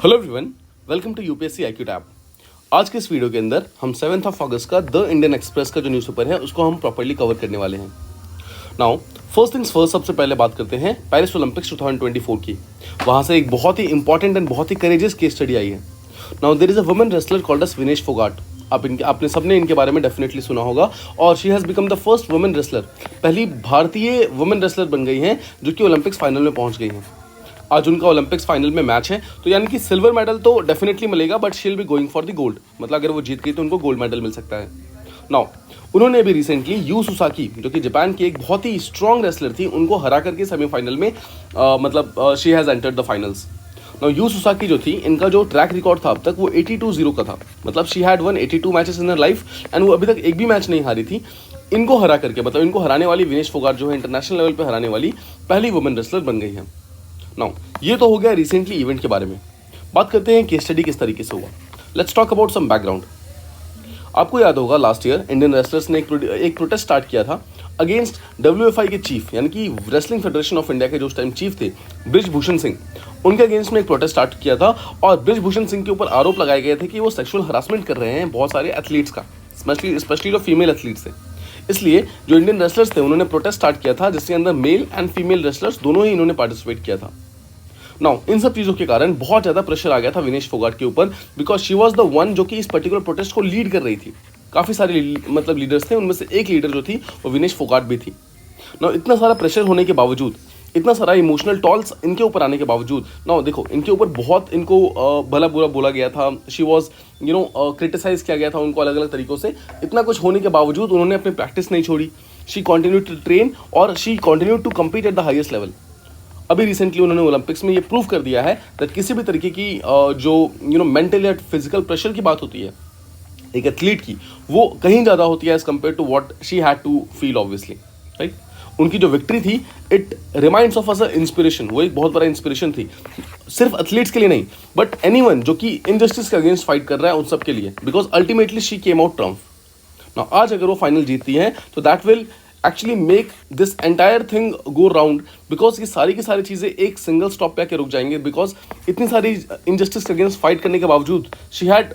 Hello everyone, welcome to UPSC IQ tab. आज के इस वीडियो के अंदर हम 7 अगस्त का द इंडियन एक्सप्रेस का जो न्यूज़पेपर है उसको हम प्रॉपर्ली कवर करने वाले हैं। नाउ फर्स्ट थिंग्स फर्स्ट, सबसे पहले बात करते हैं पेरिस ओलंपिक्स 2024 की। वहाँ से एक बहुत ही इंपॉर्टेंट एंड बहुत ही करेजियस केस स्टडी आई है। Now there is a woman wrestler called as Vinesh Phogat. आपने सबने इनके बारे में डेफिनेटली सुना होगा और she has become the first women wrestler, पहली भारतीय वुमेन रेसलर बन गई हैं जो कि ओलंपिक्स फाइनल में पहुंच गई हैं। आज उनका ओलंपिक्स फाइनल में मैच है, तो यानी कि सिल्वर मेडल तो डेफिनेटली मिलेगा, but she will be going for the gold. मतलब अगर वो जीत गई तो उनको गोल्ड मेडल मिल सकता है। नाउ उन्होंने अभी रिसेंटली यू सुसाकी, जो कि जापान की एक बहुत ही स्ट्रॉन्ग रेसलर थी, उनको हरा करके सेमीफाइनल में she has entered the finals. Now you Susaki जो थी, इनका जो ट्रैक रिकॉर्ड था अब तक वो 82-0 का था। मतलब she had one 82 matches in her life and वो अभी तक एक भी मैच नहीं हारी थी। इनको हरा करके, मतलब इनको हराने वाली विनेश फोगाट जो है इंटरनेशनल लेवल पे हराने वाली पहली वुमेन रेसलर बन गई है। नाउ ये तो हो गया रिसेंटली इवेंट के बारे में। बात करते हैं केस स्टडी किस तरीके से हुआ। Let's talk about some background. आपको याद होगा लास्ट ईयर इंडियन रेसलर्स ने एक प्रोटेस्ट स्टार्ट किया था अगेंस्ट WFI के चीफ, यानी कि रेसलिंग फेडरेशन ऑफ इंडिया के जो उस टाइम चीफ थे ब्रिजभूषण सिंह, उनके अगेंस्ट में एक प्रोटेस्ट स्टार्ट किया था। और ब्रिजभूषण सिंह के ऊपर आरोप लगाए गए थे कि वो सेक्सुअल हरासमेंट कर रहे हैं बहुत सारे एथलीट्स का, स्पेशली जो फीमेल एथलीट्स थे। इसलिए जो इंडियन रेसलर्स थे उन्होंने प्रोटेस्ट स्टार्ट किया था, जिसके अंदर मेल एंड फीमेल रेसलर्स दोनों ही इन्होंने पार्टिसिपेट किया था। नाउ इन सब चीज़ों के कारण बहुत ज़्यादा प्रेशर आ गया था विनेश फोगाट के ऊपर, because she was the one जो कि इस पर्टिकुलर प्रोटेस्ट को लीड कर रही थी। काफ़ी सारे लीडर्स थे, उनमें से एक लीडर जो थी वो विनेश फोगाट भी थी। नाउ इतना सारा प्रेशर होने के बावजूद, इतना सारा इमोशनल टॉल्स इनके ऊपर आने के बावजूद, नाउ देखो इनके ऊपर बहुत इनको भला बुरा बोला गया था। शी वॉज क्रिटिसाइज किया गया था उनको अलग अलग तरीक़ों से। इतना कुछ होने के बावजूद उन्होंने अपनी प्रैक्टिस नहीं छोड़ी। शी कॉन्टिन्यू टू ट्रेन और she continue to compete at the highest level. अभी रिसेंटली उन्होंने ओलंपिक्स में ये प्रूव कर दिया है कि किसी भी तरीके की जो मेंटल या फिजिकल प्रेशर की बात होती है एक एथलीट की, वो कहीं ज़्यादा होती है as compare to what she had to feel obviously, right. उनकी जो विक्ट्री थी, it reminds of us a inspiration. वो एक बहुत बड़ा इंस्पिरेशन थी, सिर्फ एथलीट्स के लिए नहीं, बट एनीवन जो कि इनजस्टिस के अगेंस्ट फाइट कर रहा है उन सब के लिए, because ultimately she came out Trump. Now आज अगर वो फाइनल जीतती हैं तो that will actually make this entire thing go round, because ये सारी की सारी चीज़ें एक सिंगल स्टॉप पे आके रुक जाएंगे। बिकॉज इतनी सारी इनजस्टिस के अगेंस्ट फाइट करने के बावजूद she had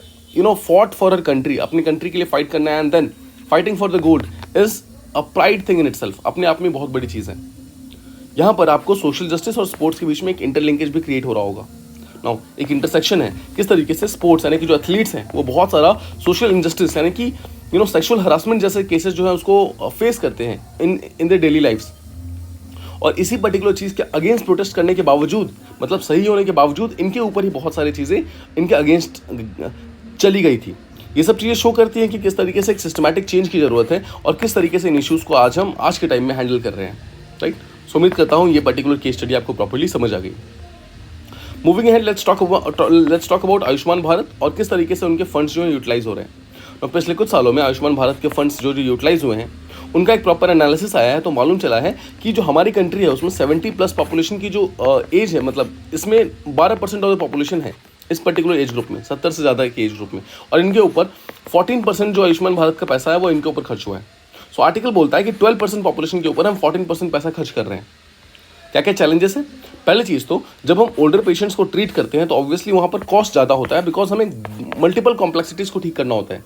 fought for her country, अपनी कंट्री के लिए फाइट करना है, and then fighting for the gold is a pride thing in itself. अपने आप में बहुत बड़ी चीज़ है। यहाँ पर आपको सोशल जस्टिस और स्पोर्ट्स के बीच में एक इंटरलिंकेज भी क्रिएट हो रहा होगा। नाउ एक इंटरसेक्शन है, किस तरीके से स्पोर्ट्स यानी कि जो एथलीट्स हैं वो बहुत सारा सोशल इंजस्टिस यानी कि सेक्सुअल हरासमेंट जैसे केसेस जो है उसको फेस करते हैं इन द डेली लाइफ्स। और इसी पर्टिकुलर चीज़ के अगेंस्ट प्रोटेस्ट करने के बावजूद, मतलब सही होने के बावजूद, इनके ऊपर ही बहुत सारी चीज़ें इनके अगेंस्ट चली गई थी। ये सब चीज़ें शो करती हैं कि किस तरीके से एक सिस्टमैटिक चेंज की ज़रूरत है और किस तरीके से इन इश्यूज़ को आज के टाइम में हैंडल कर रहे हैं, राइट। सो उम्मीद करता हूँ ये पर्टिकुलर केस स्टडी आपको प्रॉपर्ली समझ आ गई। Moving ahead, let's talk about Ayushman Bharat और किस तरीके से उनके फंड्स जो है यूटिलाइज हो रहे हैं। तो पिछले कुछ सालों में आयुष्मान भारत के फंड्स जो यूटिलाइज हुए हैं उनका एक प्रॉपर एनालिसिस आया है, तो मालूम चला है कि जो हमारी कंट्री है उसमें 70+ पॉपुलेशन की जो एज है, मतलब इसमें 12% ऑफ द पॉपुलेशन है इस पर्टिकुलर एज ग्रुप में, 70 से ज़्यादा के एज ग्रुप में, और इनके ऊपर 14% जो आयुष्मान भारत का पैसा है वो इनके ऊपर खर्च हुआ है। सो आर्टिकल बोलता है कि 12% पॉपुलेशन के ऊपर हम 14% पैसा खर्च कर रहे हैं। क्या क्या चैलेंजेस है? पहली चीज़ तो जब हम ओल्डर पेशेंट्स को ट्रीट करते हैं तो ऑब्वियसली वहाँ पर कॉस्ट ज़्यादा होता है, बिकॉज हमें मल्टीपल कॉम्प्लेक्सिटीज़ को ठीक करना होता है,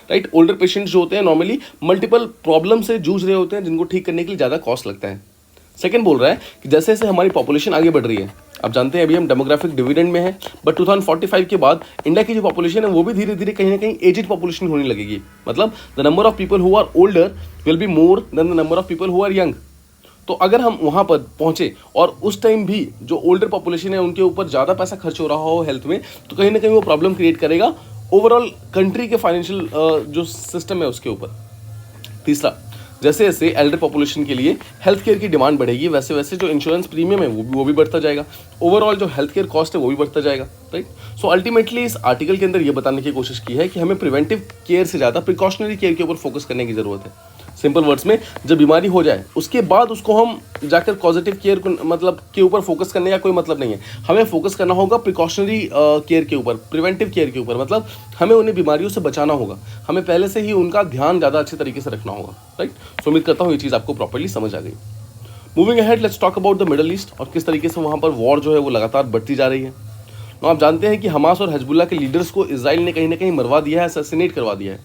राइट। ओल्डर पेशेंट्स जो होते हैं नॉर्मली मल्टीपल प्रॉब्लम से जूझ रहे होते हैं, जिनको ठीक करने के लिए ज़्यादा कॉस्ट लगता है। सेकेंड बोल रहा है कि जैसे जैसे हमारी पॉपुलेशन आगे बढ़ रही है, आप जानते हैं अभी हम डेमोग्राफिक डिविडेंड में है, बट 2045 के बाद इंडिया की जो पॉपुलेशन है वो भी धीरे धीरे कहीं ना कहीं एजिड पॉपुलेशन होने लगेगी। मतलब the number of people who are older will be more than the number of people who are young. तो अगर हम वहाँ पर पहुँचे और उस टाइम भी जो ओल्डर पॉपुलेशन है उनके ऊपर ज़्यादा पैसा खर्च हो रहा हो हेल्थ में, तो कहीं ना कहीं वो प्रॉब्लम क्रिएट करेगा ओवरऑल कंट्री के फाइनेंशियल जो सिस्टम है उसके ऊपर। तीसरा, जैसे जैसे एल्डर पॉपुलेशन के लिए हेल्थ केयर की डिमांड बढ़ेगी, वैसे वैसे जो इंश्योरेंस प्रीमियम है वो भी बढ़ता जाएगा, ओवरऑल जो हेल्थ केयर कॉस्ट है वो भी बढ़ता जाएगा, राइट। सो अल्टीमेटली इस आर्टिकल के अंदर ये बताने की कोशिश की है कि हमें प्रिवेंटिव केयर से ज़्यादा प्रिकॉशनरी केयर के ऊपर फोकस करने की ज़रूरत है। सिंपल वर्ड्स में, जब बीमारी हो जाए उसके बाद उसको हम जाकर पॉजिटिव केयर मतलब के ऊपर फोकस करने का कोई मतलब नहीं है। हमें फोकस करना होगा प्रिकॉशनरी केयर के ऊपर, प्रिवेंटिव केयर के ऊपर। मतलब हमें उन्हें बीमारियों से बचाना होगा, हमें पहले से ही उनका ध्यान ज़्यादा अच्छे तरीके से रखना होगा, राइट। सो उम्मीद करता हूँ ये चीज़ आपको प्रॉपर्ली समझ आ गई। Moving ahead, let's talk about the middle east और किस तरीके से वहाँ पर वॉर जो है वो लगातार बढ़ती जा रही है। आप जानते हैं कि हमास और हिजबुल्लाह के लीडर्स को इजराइल ने कहीं ना कहीं मरवा दिया है, असैसिनेट करवा दिया है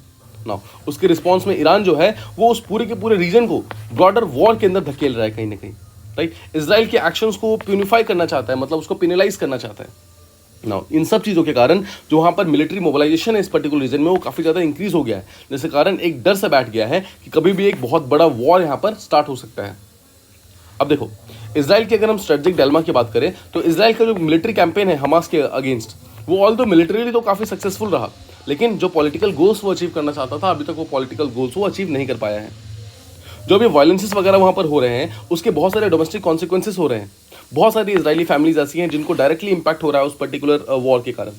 ना। उसके रिस्पॉन्स में ईरान जो है वो उस पूरे के पूरे रीजन को ब्रॉडर वॉर के अंदर धकेल रहा है कहीं ना कहीं, राइट। इजराइल के एक्शंस को प्यूनिफाई करना चाहता है, मतलब उसको पेनलाइज करना चाहता है ना। इन सब चीज़ों के कारण जो वहाँ पर मिलिट्री मोबिलाइजेशन है इस पर्टिकुलर रीजन में वो काफ़ी ज़्यादा इंक्रीज हो गया है, जिसके कारण एक डर से बैठ गया है कि कभी भी एक बहुत बड़ा वॉर यहाँ पर स्टार्ट हो सकता है। अब देखो, इजराइल की अगर हम स्ट्रेटेजिक डायलेमा की बात करें तो इजराइल का जो मिलिट्री कैंपेन है हमास के अगेंस्ट, वो ऑल दो मिलिटरीली तो काफ़ी सक्सेसफुल रहा, लेकिन जो पॉलिटिकल गोल्स वो अचीव करना चाहता था, अभी तक वो पॉलिटिकल गोल्स वो अचीव नहीं कर पाया है। जो भी वायलेंसेस वगैरह वहाँ पर हो रहे हैं उसके बहुत सारे डोमेस्टिक कॉन्सिक्वेंसेस हो रहे हैं। बहुत सारी इजरायली फैमिलीज ऐसी हैं जिनको डायरेक्टली इंपैक्ट हो रहा है उस पर्टिकुलर वॉर के कारण।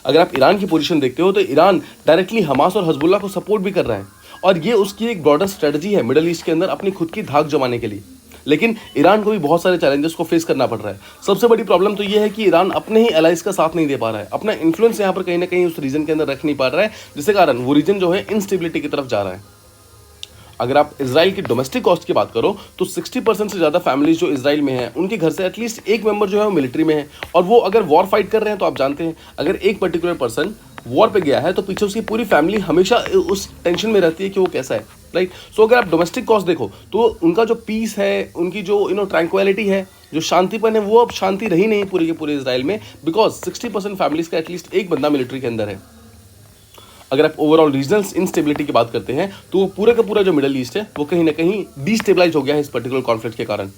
अगर आप ईरान की पोजीशन देखते हो तो ईरान डायरेक्टली हमास और हिजबुल्लाह को सपोर्ट भी कर रहा है, और ये उसकी एक ब्रॉडर स्ट्रेटजी है मिडल ईस्ट के अंदर अपनी खुद की धाक जमाने के लिए। लेकिन ईरान को भी बहुत सारे चैलेंजेस को फेस करना पड़ रहा है। सबसे बड़ी प्रॉब्लम तो ये है कि ईरान अपने ही एलाइज का साथ नहीं दे पा रहा है, अपना इन्फ्लुएंस यहाँ पर कहीं ना कहीं उस रीजन के अंदर रख नहीं पा रहा है, जिसके कारण वो रीजन जो है इनस्टेबिलिटी की तरफ जा रहा है। अगर आप इजराइल की डोमेस्टिक कॉस्ट की बात करो तो 60% से ज़्यादा फैमिलीज जो इजराइल में हैं उनके घर से एटलीस्ट एक मेंबर जो है वो मिलिट्री में है, और वो अगर वॉर फाइट कर रहे हैं तो आप जानते हैं अगर एक पर्टिकुलर पर्सन वॉर पे गया है तो पीछे उसकी पूरी फैमिली हमेशा उस टेंशन में रहती है कि वो कैसा है, राइट। सो अगर आप डोमेस्टिक कॉस्ट देखो तो उनका जो पीस है, उनकी जो ट्रैंक्विलिटी है, जो शांतिपन है, वो अब शांति रही नहीं पूरे के पूरे इजराइल में, बिकॉज 60% फैमिलीज का एटलीस्ट एक बंदा मिलिट्री के अंदर है। अगर आप ओवरऑल रीजनल इंस्टेबिलिटी की बात करते हैं तो वो पूरा का पूरा जो मिडल ईस्ट है वो कहीं ना कहीं डिस्टेबलाइज हो गया है इस पर्टिकुलर कॉन्फ्लिक्ट के कारण।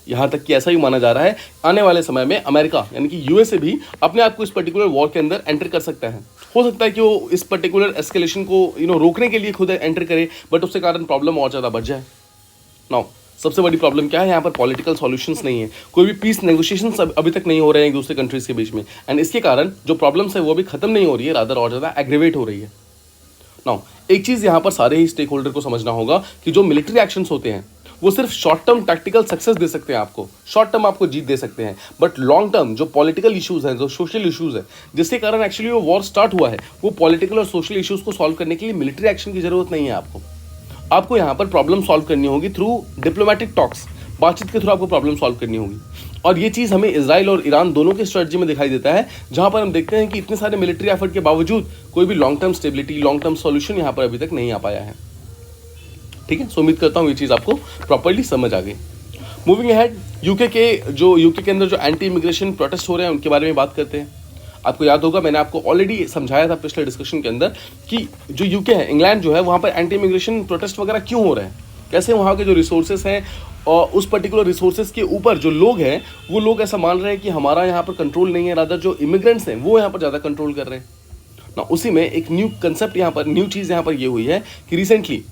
यहाँ तक कि ऐसा ही माना जा रहा है आने वाले समय में अमेरिका यानी कि यूएसए भी अपने आप को इस पर्टिकुलर वॉर के अंदर एंटर कर सकता है। हो सकता है कि वो इस पर्टिकुलर एस्केलेशन को रोकने के लिए खुद एंटर करे, बट उसके कारण प्रॉब्लम और ज़्यादा बढ़ जाए। नाउ सबसे बड़ी प्रॉब्लम क्या है, यहाँ पर पॉलिटिकल सॉल्यूशंस नहीं है, कोई भी पीस नेगोशिएशंस अभी तक नहीं हो रहे हैं एक दूसरे कंट्रीज के बीच में, एंड इसके कारण जो प्रॉब्लम्स है वो भी खत्म नहीं हो रही है, रादर और ज़्यादा एग्रीवेट हो रही है। नाउ एक चीज़ यहाँ पर सारे ही स्टेक होल्डर को समझना होगा कि जो मिलिट्री एक्शंस होते हैं वो सिर्फ शॉर्ट टर्म टैक्टिकल सक्सेस दे सकते हैं आपको, शॉर्ट टर्म आपको जीत दे सकते हैं, बट लॉन्ग टर्म जो पॉलिटिकल इश्यूज हैं, जो सोशल इश्यूज है जिसके कारण एक्चुअली वो वॉर स्टार्ट हुआ है, वो पॉलिटिकल और सोशल इश्यूज को सॉल्व करने के लिए मिलिट्री एक्शन की जरूरत नहीं है। आपको यहाँ पर प्रॉब्लम सॉल्व करनी होगी थ्रू डिप्लोमेटिक टॉक्स, बातचीत के थ्रू आपको प्रॉब्लम सॉल्व करनी होगी। और ये चीज़ हमें इजराइल और ईरान दोनों की स्ट्रेटजी में दिखाई देता है, जहाँ पर हम देखते हैं कि इतने सारे मिलिट्री एफर्ट के बावजूद कोई भी long term stability, long term solution यहाँ पर अभी तक नहीं आ पाया है। ठीक है, सो उम्मीद करता हूँ ये चीज़ आपको प्रॉपर्ली समझ आ गई। मूविंग अहेड, यूके के अंदर जो एंटी इमिग्रेशन प्रोटेस्ट हो रहे हैं उनके बारे में बात करते हैं। आपको याद होगा मैंने आपको ऑलरेडी समझाया था पिछले डिस्कशन के अंदर कि जो यूके है, इंग्लैंड जो है, वहाँ पर एंटी इमिग्रेशन प्रोटेस्ट वगैरह क्यों हो रहे हैं, कैसे वहाँ के जो रिसोर्सेज हैं और उस पर्टिकुलर रिसोर्सेज के ऊपर जो लोग हैं वो लोग ऐसा मान रहे हैं कि हमारा यहाँ पर कंट्रोल नहीं है, रादर जो इमिग्रेंट्स हैं वो यहाँ पर ज़्यादा कंट्रोल कर रहे हैं ना। उसी में एक न्यू कंसेप्ट यहाँ पर, न्यू चीज़ यहाँ पर ये हुई है कि रिसेंटली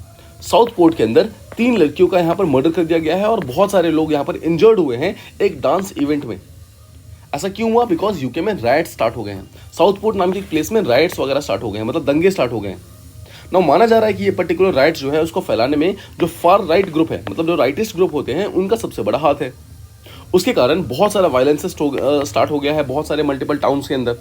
साउथ पोर्ट के अंदर 3 लड़कियों का यहाँ पर मर्डर कर दिया गया है और बहुत सारे लोग यहाँ पर इंजर्ड हुए हैं एक डांस इवेंट में। ऐसा क्यों हुआ? बिकॉज यूके में राइट्स स्टार्ट हो गए हैं, साउथ पोर्ट नाम की एक प्लेस में राइट्स वगैरह स्टार्ट हो गए हैं, मतलब दंगे स्टार्ट हो गए हैं ना। माना जा रहा है कि ये पर्टिकुलर राइट्स जो है उसको फैलाने में जो फार राइट ग्रुप है, मतलब जो राइटिस्ट ग्रुप होते हैं, उनका सबसे बड़ा हाथ है। उसके कारण बहुत सारा वायलेंस स्टार्ट हो गया है बहुत सारे मल्टीपल टाउन्स के अंदर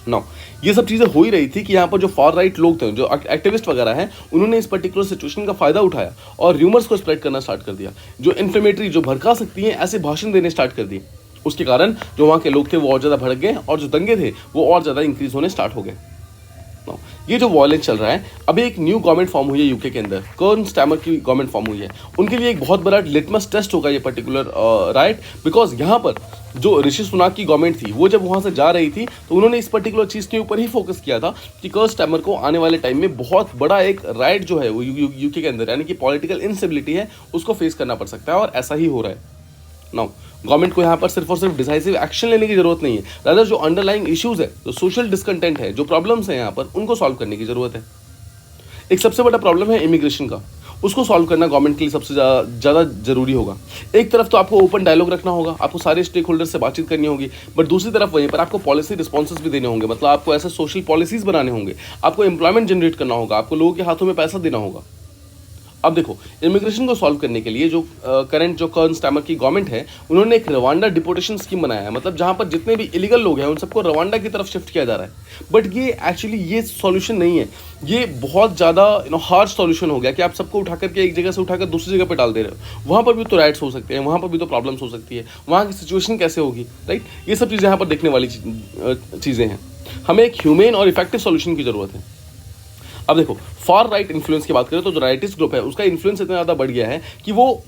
ना। ये सब चीज़ें हो ही रही थी कि यहाँ पर जो फार राइट लोग थे, जो एक्टिविस्ट वगैरह हैं, उन्होंने इस पर्टिकुलर सिचुएशन का फायदा उठाया और र्यूमर्स को स्प्रेड करना स्टार्ट कर दिया, जो इन्फ्लेमेटरी, जो भड़का सकती हैं, ऐसे भाषण देने स्टार्ट कर दिए। उसके कारण जो वहाँ के लोग थे वो और ज़्यादा भड़क गए और जो दंगे थे वो और ज़्यादा इंक्रीज होने स्टार्ट हो गए। ये जो वॉयलेंस चल रहा है, अभी एक न्यू गवर्नमेंट फॉर्म हुई है यूके के अंदर, कर्न स्टैमर की गवर्नमेंट फॉर्म हुई है। उनके लिए एक बहुत बड़ा लिटमस टेस्ट होगा ये पर्टिकुलर राइट, बिकॉज यहाँ पर जो ऋषि सुनाक की गवर्नमेंट थी वो जब वहाँ से जा रही थी तो उन्होंने इस पर्टिकुलर चीज़ के ऊपर ही फोकस किया था कि कर्न स्टैमर को आने वाले टाइम में बहुत बड़ा एक राइट जो है वो यूके के अंदर, यानी कि पॉलिटिकल इंस्टेबिलिटी है, उसको फेस करना पड़ सकता है, और ऐसा ही हो रहा है नाउ। गवर्नमेंट को यहाँ पर सिर्फ और सिर्फ डिसाइसिव एक्शन लेने की जरूरत नहीं है, रादर जो अंडरलाइंग इश्यूज है, जो सोशल डिसकंटेंट है, जो प्रॉब्लम्स हैं यहाँ पर, उनको सॉल्व करने की जरूरत है। एक सबसे बड़ा प्रॉब्लम है इमिग्रेशन का, उसको सॉल्व करना गवर्नमेंट के लिए सबसे ज़्यादा जरूरी होगा। एक तरफ तो आपको ओपन डायलॉग रखना होगा, आपको सारे स्टेक होल्डर से बातचीत करनी होगी, बट दूसरी तरफ वहीं पर आपको पॉलिसी रिस्पॉन्सेस भी देने होंगे, मतलब आपको ऐसे सोशल पॉलिसीज बनाने होंगे, आपको एम्प्लॉयमेंट जनरेट करना होगा, आपको लोगों के हाथों में पैसा देना होगा। अब देखो, इमिग्रेशन को सॉल्व करने के लिए जो करंट जो कर्न स्टैमर की गवर्नमेंट है, उन्होंने एक रवांडा डिपोर्टेशन स्कीम बनाया है, मतलब जहां पर जितने भी इलीगल लोग हैं उन सबको रवांडा की तरफ शिफ्ट किया जा रहा है। बट ये एक्चुअली ये सॉल्यूशन नहीं है, ये बहुत ज़्यादा हार्श सॉल्यूशन हो गया कि आप सबको उठा करके एक जगह से उठाकर दूसरी जगह पर डाल दे रहे हो। वहाँ पर भी तो राइट्स हो सकते हैं, वहाँ पर भी तो प्रॉब्लम्स हो सकती है, वहाँ की सिचुएशन कैसे होगी, राइट। ये सब चीज़ें यहाँ पर देखने वाली चीज़ें हैं। हमें एक ह्यूमेन और इफेक्टिव सॉल्यूशन की ज़रूरत है। अब देखो, फार राइट इन्फ्लुएंस की बात करें तो जो राइटिस्ट ग्रुप है उसका इन्फ्लुएंस इतना ज़्यादा बढ़ गया है कि वो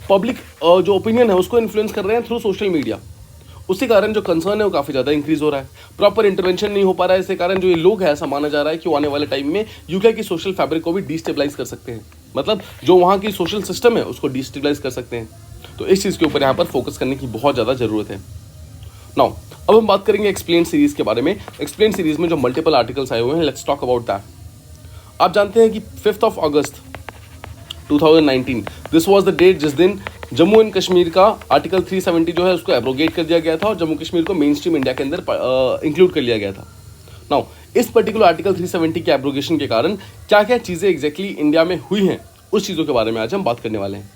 पब्लिक जो ओपिनियन है उसको इन्फ्लुएंस कर रहे हैं थ्रू सोशल मीडिया। उसके कारण जो कंसर्न है वो काफ़ी ज़्यादा इंक्रीज हो रहा है, प्रॉपर इंटरवेंशन नहीं हो पा रहा है। इसके कारण जो ये लोग हैं, ऐसा माना जा रहा है कि वो आने वाले टाइम में यूके की सोशल फैब्रिक को भी डिस्टेबलाइज कर सकते हैं, मतलब जो वहाँ की सोशल सिस्टम है उसको डिस्टेबलाइज कर सकते हैं। तो इस चीज़ के ऊपर यहाँ पर फोकस करने की बहुत ज़्यादा ज़रूरत है। नाउ अब हम बात करेंगे एक्सप्लेन सीरीज के बारे में। एक्सप्लेन सीरीज में जो मल्टीपल आर्टिकल्स आए हुए हैं, लेट्स टॉक अबाउट दैट। आप जानते हैं कि 5 अगस्त 2019 दिस वाज द डेट जिस दिन जम्मू एंड कश्मीर का आर्टिकल 370 जो है उसको एब्रोगेट कर दिया गया था और जम्मू कश्मीर को मेन स्ट्रीम इंडिया के अंदर इंक्लूड कर लिया गया था। नाउ इस पर्टिकुलर आर्टिकल 370 के एब्रोगेशन के कारण क्या क्या चीज़ें एग्जैक्टली इंडिया में हुई हैं, उस चीज़ों के बारे में आज हम बात करने वाले हैं।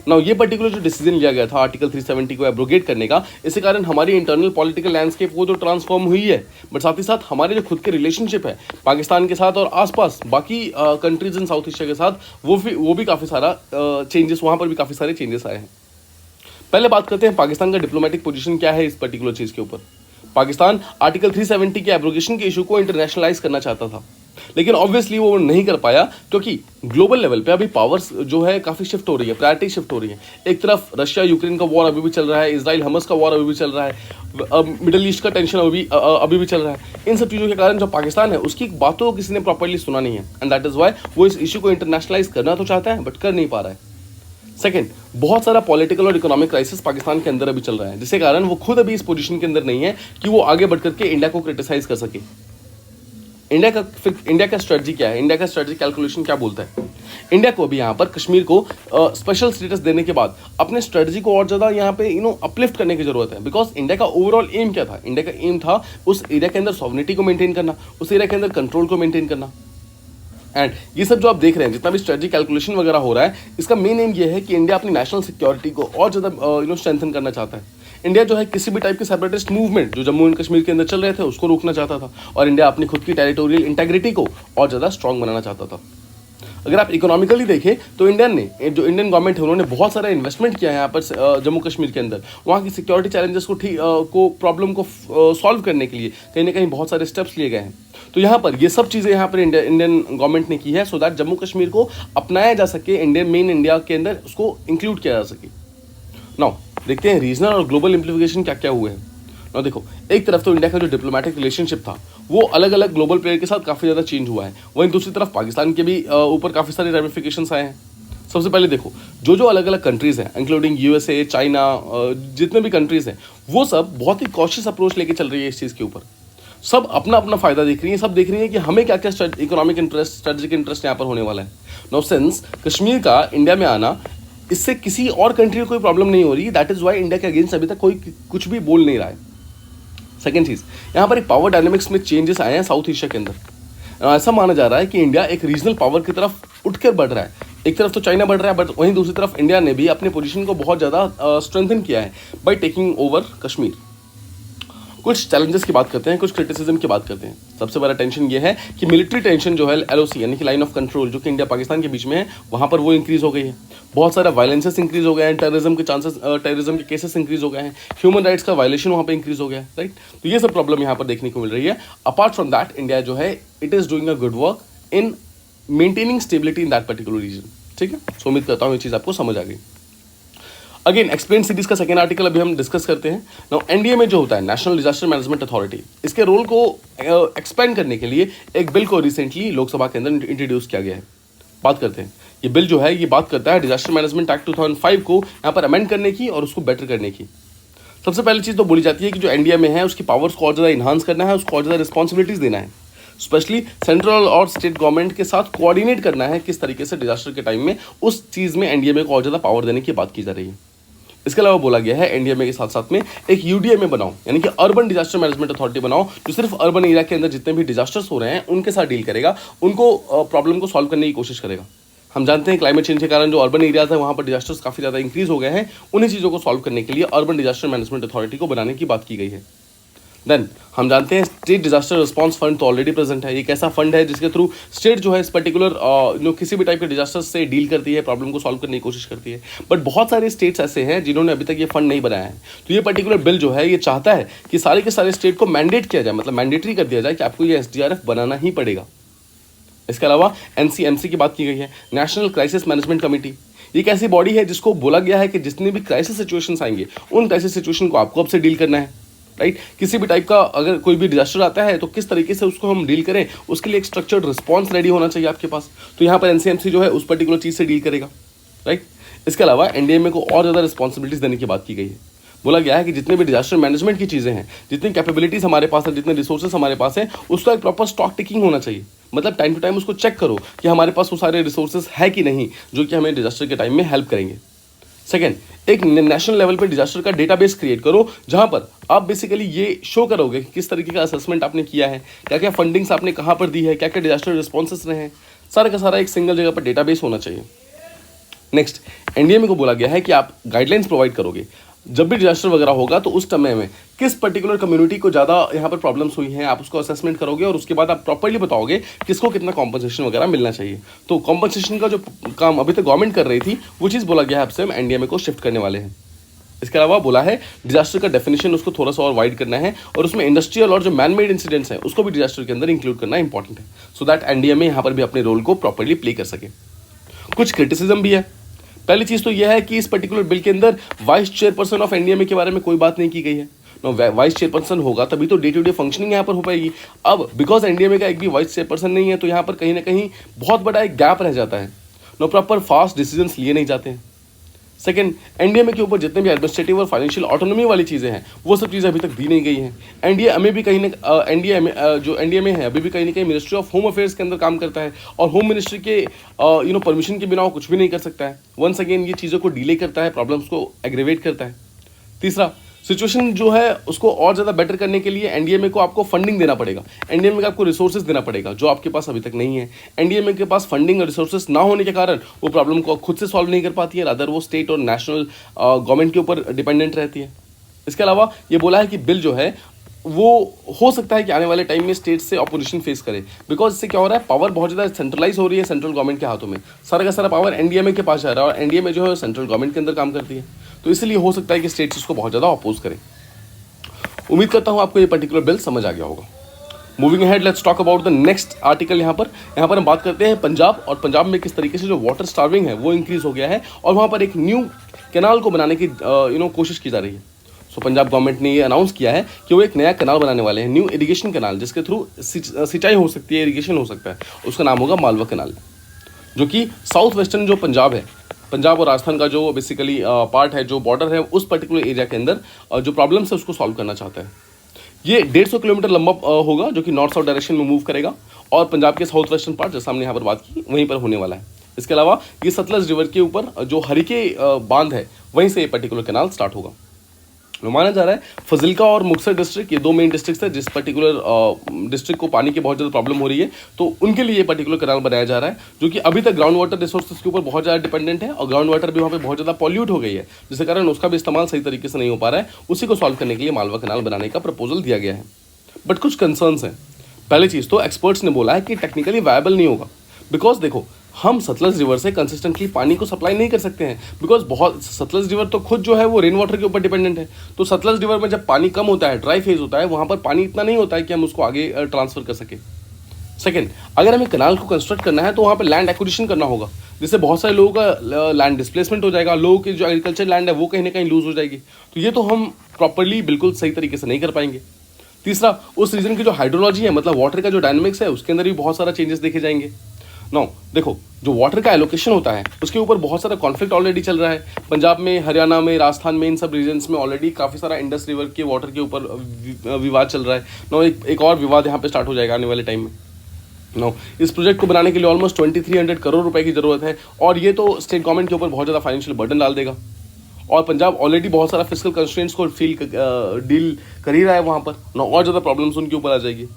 नाउ ये पर्टिकुलर जो डिसीजन लिया गया था आर्टिकल 370 को एब्रोगेट करने का, इसके कारण हमारी इंटरनल पॉलिटिकल लैंडस्केप वो तो ट्रांसफॉर्म हुई है, बट साथ ही साथ हमारे जो खुद के रिलेशनशिप है पाकिस्तान के साथ और आसपास बाकी कंट्रीज इन साउथ एशिया के साथ, वो भी काफ़ी सारा चेंजेस, वहाँ पर भी काफ़ी सारे चेंजेस आए हैं। पहले बात करते हैं पाकिस्तान का डिप्लोमेटिक पोजीशन क्या है इस पर्टिकुलर चीज़ के ऊपर। पाकिस्तान आर्टिकल 370 के एब्रोगेशन के इशू को इंटरनेशनलाइज करना चाहता था, लेकिन ऑब्वियसली वो नहीं कर पाया क्योंकि ग्लोबल लेवल पे अभी पावर्स जो है काफ़ी शिफ्ट हो रही है, प्रायोरिटी शिफ्ट हो रही है। एक तरफ रशिया यूक्रेन का वॉर अभी भी चल रहा है, इजराइल हमस का वॉर अभी भी चल रहा है, मिडिल ईस्ट का टेंशन अभी भी चल रहा है। इन सब चीज़ों के कारण जो पाकिस्तान है उसकी बातों को किसी ने प्रॉपरली सुना नहीं है, एंड दैट इज वाई वो इस इशू को इंटरनेशनलाइज करना तो चाहता है बट कर नहीं पा रहा है। सेकंड, बहुत सारा पॉलिटिकल और इकोनॉमिक क्राइसिस पाकिस्तान के अंदर अभी चल रहा है, जिसके कारण वो खुद अभी इस पोजीशन के अंदर नहीं है कि वो आगे बढ़ करके इंडिया को क्रिटिसाइज कर सके। इंडिया का स्ट्रेटजी क्या है, इंडिया का स्ट्रेटजी कैलकुलेशन क्या बोलता है। इंडिया को अभी यहाँ पर कश्मीर को स्पेशल स्टेटस देने के बाद अपने स्ट्रेटजी को और ज़्यादा यहाँ पे अपलिफ्ट करने की जरूरत है, बिकॉज इंडिया का ओवरऑल एम क्या था, इंडिया का एम था उस एरिया के अंदर सॉवरेनिटी को मेंटेन करना, उस एरिया के अंदर कंट्रोल को मेंटेन करना। एंड ये सब जो आप देख रहे हैं, जितना भी स्ट्रेटजी कैलकुलेशन वगैरह हो रहा है, इसका मेन एम ये है कि इंडिया अपनी नेशनल सिक्योरिटी को और ज़्यादा स्ट्रेंथन करना चाहता है। इंडिया जो है किसी भी टाइप के सेपरेटिस्ट मूवमेंट जो जम्मू एंड कश्मीर के अंदर चल रहे थे उसको रोकना चाहता था, और इंडिया अपनी खुद की टेरिटोरियल इंटेग्रिटी को और ज़्यादा स्ट्रॉन्ग बनाना चाहता था। अगर आप इकोनॉमिकली देखें तो इंडियन गवर्नमेंट है उन्होंने बहुत सारा इन्वेस्टमेंट किया है यहाँ पर जम्मू कश्मीर के अंदर, वहाँ की सिक्योरिटी चैलेंजेस को प्रॉब्लम को सॉल्व करने के लिए कहीं ना कहीं बहुत सारे स्टेप्स लिए गए हैं। तो यहाँ पर ये सब चीज़ें यहाँ पर इंडियन गवर्नमेंट ने की है सो दैट जम्मू कश्मीर को अपनाया जा सके, इंडिया के अंदर उसको इंक्लूड किया जा सके। नाउ देखते हैं रीजनल और ग्लोबल इम्प्लीकेशन क्या क्या हुए हैं। ना देखो, एक तरफ तो इंडिया का जो डिप्लोमेटिक रिलेशनशिप था वो अलग अलग ग्लोबल प्लेयर के साथ काफ़ी ज़्यादा चेंज हुआ है, वहीं दूसरी तरफ पाकिस्तान के भी ऊपर काफ़ी सारे रेमिफिकेशंस आए हैं। सबसे पहले देखो, जो अलग अलग कंट्रीज़ हैं इंक्लूडिंग यूएसए, चाइना, जितने भी कंट्रीज़ हैं वो सब बहुत ही कॉशियस अप्रोच लेके चल रही है इस चीज़ के ऊपर। सब अपना अपना फ़ायदा देख रही है, सब देख रही है कि हमें क्या क्या इकोनॉमिक इंटरेस्ट, स्ट्रेटेजिक इंटरेस्ट यहाँ पर होने वाला है। नो सेंस कश्मीर का इंडिया में आना, इससे किसी और कंट्री को कोई प्रॉब्लम नहीं हो रही, दैट इज़ वाई इंडिया के अगेंस्ट अभी तक कोई कुछ भी बोल नहीं रहा है। सेकेंड चीज़, यहाँ पर एक पावर डायनेमिक्स में चेंजेस आए हैं साउथ एशिया के अंदर। ऐसा माना जा रहा है कि इंडिया एक रीजनल पावर की तरफ उठकर बढ़ रहा है। एक तरफ तो चाइना बढ़ रहा है, बट वहीं दूसरी तरफ इंडिया ने भी अपने पोजीशन को बहुत ज़्यादा स्ट्रेंथन किया है बाय टेकिंग ओवर कश्मीर। कुछ चैलेंजेस की बात करते हैं, कुछ क्रिटिसिज्म की बात करते हैं। सबसे बड़ा टेंशन ये है कि मिलिट्री टेंशन जो है LOC यानी कि लाइन ऑफ कंट्रोल जो कि इंडिया पाकिस्तान के बीच में है, वहाँ पर वो इंक्रीज़ हो गई है। बहुत सारा वायलेंसेस इंक्रीज़ हो गए हैं, टेररिज्म के केसेस इंक्रीज़ हो गए हैं, ह्यूमन राइट्स का वायलेशन वहाँ पर इंक्रीज़ हो गया है, राइट। तो ये सब प्रॉब्लम यहाँ पर देखने को मिल रही है। अपार्ट फ्रॉम दैट, इंडिया जो है it is doing a good work in maintaining stability in that particular region, ठीक है। सो उम्मीद करता हूँ ये चीज़ आपको समझ आ गई। अगेन एक्सप्लेन सीरीज का सेकेंड आर्टिकल अभी हम डिस्कस करते हैं। नाउ एनडीए में जो होता है नेशनल डिजास्टर मैनेजमेंट अथॉरिटी, इसके रोल को एक्सपेंड करने के लिए एक बिल को रिसेंटली लोकसभा के अंदर इंट्रोड्यूस किया गया है। बात करते हैं, ये बिल जो है ये बात करता है डिजास्टर मैनेजमेंट एक्ट 2005 को यहाँ पर अमेंड करने की और उसको बेटर करने की। सबसे पहली चीज़ तो बोली जाती है कि जो एनडीए में है उसकी पावर्स को और ज़्यादा इन्हांस करना है, उसको और ज़्यादा रिस्पॉन्सिबिलिटीज़ देना है, स्पेशली सेंट्रल और स्टेट गवर्नमेंट के साथ कोऑर्डिनेट करना है किस तरीके से डिजास्टर के टाइम में उस चीज़ में एनडीए को और ज़्यादा पावर देने की बात की जा रही है। इसके अलावा बोला गया है एनडीएमए के साथ साथ में एक यूडीएमए बनाओ, यानी कि अर्बन डिजास्टर मैनेजमेंट अथॉरिटी बनाओ, जो सिर्फ अर्बन एरिया के अंदर जितने भी डिजास्टर्स हो रहे हैं उनके साथ डील करेगा, उनको प्रॉब्लम को सॉल्व करने की कोशिश करेगा। हम जानते हैं क्लाइमेट चेंज के कारण जो अर्बन एरियाज है वहाँ पर डिजास्टर्स काफ़ी ज़्यादा इंक्रीज हो गए हैं। उन्हीं चीज़ों को सॉल्व करने के लिए अर्बन डिजास्टर मैनेजमेंट अथॉरिटी को बनाने की बात की गई है। देन हम जानते हैं स्टेट डिजास्टर रिस्पांस फंड तो ऑलरेडी प्रेजेंट है। एक ऐसा फंड है जिसके थ्रू स्टेट जो है इस पर्टिकुलर किसी भी टाइप के डिजास्टर से डील करती है, प्रॉब्लम को सॉल्व करने की कोशिश करती है। बट बहुत सारे स्टेट्स ऐसे हैं जिन्होंने अभी तक ये फंड नहीं बनाया है। तो ये पर्टिकुलर बिल जो है ये चाहता है कि सारे के सारे स्टेट को मैंडेट किया जाए, मतलब मैंडेटरी कर दिया जाए कि आपको ये SDRF बनाना ही पड़ेगा। इसके अलावा NCMC की बात की गई है, नेशनल क्राइसिस मैनेजमेंट कमेटी। ये एक ऐसी बॉडी है जिसको बोला गया है कि जितने भी क्राइसिस सिचुएशंस आएंगे उन क्राइसिस सिचुएशन को आपको अब से डील करना है, राइट। किसी भी टाइप का अगर कोई भी डिजास्टर आता है तो किस तरीके से उसको हम डील करें, उसके लिए एक स्ट्रक्चर्ड रिस्पॉन्स रेडी होना चाहिए आपके पास। तो यहाँ पर NCMC जो है उस पर्टिकुलर चीज़ से डील करेगा, राइट। इसके अलावा NDMA को और ज़्यादा रिस्पॉन्सिबिलिटीज देने की बात की गई है। बोला गया है कि जितने भी डिजास्टर मैनेजमेंट की चीज़ें हैं, जितनी कैपेबिलिटीज़ हमारे पास है, जितने रिसोर्सेज हमारे पास हैं, उसका एक प्रॉपर स्टॉक टेकिंग होना चाहिए। मतलब टाइम टू टाइम उसको चेक करो कि हमारे पास वो सारे रिसोर्सेज है कि नहीं जो कि हमें डिजास्टर के टाइम में हेल्प करेंगे। सेकेंड, एक नेशनल लेवल पे डिजास्टर का डेटाबेस क्रिएट करो जहां पर आप बेसिकली ये शो करोगे कि किस तरीके का असेसमेंट आपने किया है, क्या क्या फंडिंग्स आपने कहाँ पर दी है, क्या क्या डिजास्टर रिस्पॉन्सेस रहे हैं, सारा का सारा एक सिंगल जगह पर डेटाबेस होना चाहिए। नेक्स्ट, NDMA को बोला गया है कि आप गाइडलाइंस प्रोवाइड करोगे जब भी डिजास्टर वगैरह होगा तो उस समय में किस पर्टिकुलर कम्युनिटी को ज़्यादा यहाँ पर प्रॉब्लम्स हुई हैं, आप उसको असेसमेंट करोगे और उसके बाद आप प्रॉपर्ली बताओगे किसको कितना कॉम्पनसेशन वगैरह मिलना चाहिए। तो कॉम्पनसेशन का जो काम अभी तक गवर्नमेंट कर रही थी वो चीज़ बोला गया है आपसे हम NDMA को शिफ्ट करने वाले हैं। इसके अलावा बोला है डिजास्टर का डेफिनेशन उसको थोड़ा सा और वाइड करना है और उसमें इंडस्ट्रियल और जो मैन मेड इंसिडेंट्स हैं उसको भी डिजास्टर के अंदर इंक्लूड करना इंपॉर्टेंट है, सो दैट NDMA यहाँ पर भी अपने रोल को प्रॉपर्ली प्ले कर सके। कुछ क्रिटिसिज्म भी है। पहली चीज़ तो यह है कि इस पर्टिकुलर बिल के अंदर वाइस चेयरपर्सन ऑफ NDMA के बारे में कोई बात नहीं की गई है। वाइस चेयरपर्सन होगा तभी तो डे टू डे फंक्शनिंग यहाँ पर हो पाएगी। अब बिकॉज NDMA का एक भी वाइस चेयरपर्सन नहीं है तो यहाँ पर कहीं ना कहीं बहुत बड़ा एक गैप रह जाता है। प्रॉपर फास्ट डिसीजंस लिए नहीं जाते हैं। सेकेंड, NDMA के ऊपर जितने भी एडमिनिस्ट्रेटिव और फाइनेंशियल ऑटोनॉमी वाली चीज़ें हैं वो सब चीज़ें अभी तक दी नहीं गई हैं। NDMA भी कहीं ना जो NDMA है अभी भी कहीं ना कहीं मिनिस्ट्री ऑफ होम अफेयर्स के अंदर काम करता है और होम मिनिस्ट्री के परमिशन के बिना वो कुछ भी नहीं कर सकता है। वंस अगेन ये चीज़ों को डिले करता है, प्रॉब्लम्स को एग्रेवेट करता है। तीसरा, सिचुएशन जो है उसको और ज़्यादा बेटर करने के लिए NDMA को आपको फंडिंग देना पड़ेगा, NDMA को आपको रिसोर्सेज देना पड़ेगा जो आपके पास अभी तक नहीं है। NDMA के पास फंडिंग और रिसोर्सेज ना होने के कारण वो प्रॉब्लम को खुद से सॉल्व नहीं कर पाती है, रादर वो स्टेट और नेशनल गवर्नमेंट के ऊपर डिपेंडेंट रहती है। इसके अलावा ये बोला है कि बिल जो है वो हो सकता है कि आने वाले टाइम में स्टेट से ऑपोजिशन फेस करे, बिकॉज इससे क्या हो रहा है, पावर बहुत ज़्यादा सेंट्रलाइज हो रही है सेंट्रल गवर्नमेंट के हाथों में। सारा का सारा पावर NDMA के पास जा रहा है और NDMA जो है सेंट्रल गवर्नमेंट के अंदर काम करती है, तो इसलिए हो सकता है कि स्टेट्स इसको बहुत ज़्यादा अपोज करें। उम्मीद करता हूं आपको ये पर्टिकुलर बिल समझ आ गया होगा। Moving ahead, let's talk about the next article. यहाँ पर हम बात करते हैं पंजाब, और पंजाब में किस तरीके से जो वाटर स्टार्विंग है वो इंक्रीज हो गया है और वहाँ पर एक न्यू कैनाल को बनाने की कोशिश की जा रही है। सो पंजाब गवर्नमेंट ने ये अनाउंस किया है कि वो एक नया कैनाल बनाने वाले हैं, न्यू इरिगेशन कैनाल, जिसके थ्रू सिंचाई हो सकती है, इरिगेशन हो सकता है। उसका नाम होगा मालवा कैनाल, जो कि साउथ वेस्टर्न जो पंजाब है, पंजाब और राजस्थान का जो बेसिकली पार्ट है, जो बॉर्डर है, उस पर्टिकुलर एरिया के अंदर जो प्रॉब्लम्स है उसको सॉल्व करना चाहता है। ये 150 किलोमीटर लंबा होगा जो कि नॉर्थ साउथ डायरेक्शन में मूव करेगा और पंजाब के साउथ वेस्टर्न पार्ट, जैसा हमने यहाँ पर बात की, वहीं पर होने वाला है। इसके अलावा ये सतलज रिवर के ऊपर जो हरिके बांध है वहीं से ये पर्टिकुलर कैनाल स्टार्ट होगा। माना जा रहा है फजिल्का और मुक्तसर डिस्ट्रिक्ट, ये दो मेन डिस्ट्रिक्ट है जिस पर्टिकुलर डिस्ट्रिक्ट को पानी की बहुत ज़्यादा प्रॉब्लम हो रही है, तो उनके लिए ये पर्टिकुलर कैनाल बनाया जा रहा है, जो कि अभी तक ग्राउंड वाटर रिसोर्सेज के ऊपर बहुत ज़्यादा डिपेंडेंट है और ग्राउंड वाटर भी वहाँ पे बहुत ज़्यादा पॉल्यूट हो गई है, जिसके कारण उसका भी इस्तेमाल सही तरीके से नहीं हो पा रहा है। उसी को सॉल्व करने के लिए मालवा कैनाल बनाने का प्रपोजल दिया गया है, बट कुछ कंसर्न्स हैं। पहली चीज़ तो एक्सपर्ट्स ने बोला है कि टेक्निकली वायबल नहीं होगा, बिकॉज देखो हम सतलज रिवर से कंसिस्टेंटली पानी को सप्लाई नहीं कर सकते हैं, बिकॉज बहुत सतलज रिवर तो खुद जो है वो रेन वाटर के ऊपर डिपेंडेंट है। तो सतलज रिवर में जब पानी कम होता है, ड्राई फेज होता है, वहाँ पर पानी इतना नहीं होता है कि हम उसको आगे ट्रांसफर कर सकें। सेकेंड, अगर हमें कैनाल को कंस्ट्रक्ट करना है तो वहाँ पर लैंड एक्विजिशन करना होगा, जिससे बहुत सारे लोगों का लैंड डिस्प्लेसमेंट हो जाएगा, लोगों की जो एग्रीकल्चर लैंड है वो कहीं ना कहीं लूज हो जाएगी। तो ये तो हम प्रॉपरली बिल्कुल सही तरीके से नहीं कर पाएंगे। तीसरा, उस रीजन की जो हाइड्रोलॉजी है, मतलब वाटर का जो डायनेमिक्स है, उसके अंदर भी बहुत सारा चेंजेस देखे जाएंगे। नो देखो, जो वाटर का एलोकेशन होता है उसके ऊपर बहुत सारा कॉन्फ्लिक्ट ऑलरेडी चल रहा है। पंजाब में, हरियाणा में, राजस्थान में, इन सब रीजन्स में ऑलरेडी काफ़ी सारा इंडस रिवर के वाटर के ऊपर विवाद चल रहा है। नो एक और विवाद यहाँ पे स्टार्ट हो जाएगा आने वाले टाइम में। नो इस प्रोजेक्ट को बनाने के लिए ऑलमोस्ट 2300 करोड़ रुपए की जरूरत है और ये तो स्टेट गवर्नमेंट के ऊपर बहुत ज़्यादा फाइनेंशियल बर्डन डाल देगा। और पंजाब ऑलरेडी बहुत सारा फिजिकल कंस्ट्रेंट्स को डील कर ही रहा है वहाँ पर, नो और ज़्यादा प्रॉब्लम्स उनके ऊपर आ जाएगी।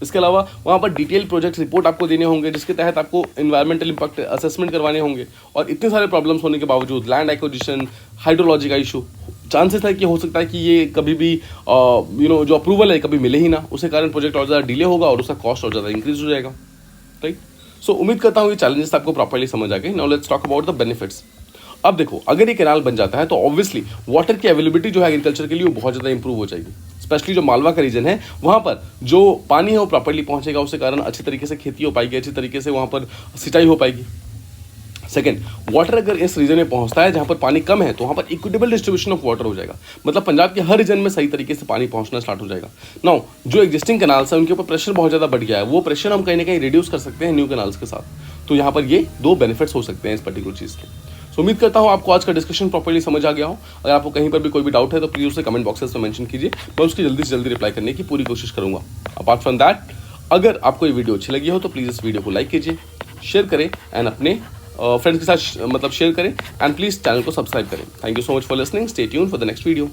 इसके अलावा वहाँ पर डिटेल प्रोजेक्ट रिपोर्ट आपको देने होंगे, जिसके तहत आपको इन्वायरमेंटल इम्पैक्ट असेसमेंट करवाने होंगे। और इतने सारे प्रॉब्लम्स होने के बावजूद लैंड एक्विजिशन, हाइड्रोलॉजी का इशू, चांसेस है कि हो सकता है कि ये कभी भी जो अप्रूवल है कभी मिले ही ना, उसके कारण प्रोजेक्ट और ज़्यादा डिले होगा और उसका कॉस्ट और ज़्यादा इंक्रीज हो जाएगा, राइट। सो उम्मीद करता हूँ ये चैलेंजेस आपको प्रॉपर्ली समझ आ गए। Now let's talk about the benefits. अब देखो, अगर ये कैनाल बन जाता है तो ऑब्वियसली वाटर की अवेलेबिलिटी जो है एग्रीकल्चर के लिए वो बहुत ज़्यादा इंप्रूव हो जाएगी। स्पेशली जो मालवा का रीजन है वहाँ पर जो पानी है वो प्रॉपर्ली पहुँचेगा, उसके कारण अच्छे तरीके से खेती हो पाएगी, अच्छी तरीके से वहाँ पर सिंचाई हो पाएगी। सेकेंड, वाटर अगर इस रीजन में पहुंचता है जहां पर पानी कम है तो वहां पर इक्विटेबल डिस्ट्रीब्यूशन ऑफ वाटर हो जाएगा, मतलब पंजाब के हर रीजन में सही तरीके से पानी पहुंचना स्टार्ट हो जाएगा। नाउ जो एग्जिस्टिंग कैनाल्स हैं उनके ऊपर प्रेशर बहुत ज़्यादा बढ़ गया है, वो प्रेशर हम कहीं ना कहीं रिड्यूस कर सकते हैं न्यू कैनाल्स के साथ। तो यहाँ पर ये दो बेनिफिट्स हो सकते हैं इस पर्टिकुलर चीज़ के। सो उम्मीद करता हूँ आपको आज का डिस्कशन प्रॉपर्ली समझ आ गया हो। अगर आपको कहीं पर भी कोई भी डाउट है तो प्लीज़ उसे कमेंट बॉक्सेस में मेंशन कीजिए, मैं उसकी जल्दी से जल्दी रिप्लाई करने की पूरी कोशिश करूँगा। अपार्ट फ्रॉम दैट, अगर आपको ये वीडियो अच्छी लगी हो तो प्लीज़ इस वीडियो को लाइक कीजिए, शेयर करें एंड अपने फ्रेंड्स के साथ मतलब शेयर करें एंड प्लीज़ चैनल को सब्सक्राइब करें। Thank you so much for listening, stay tuned for the next video.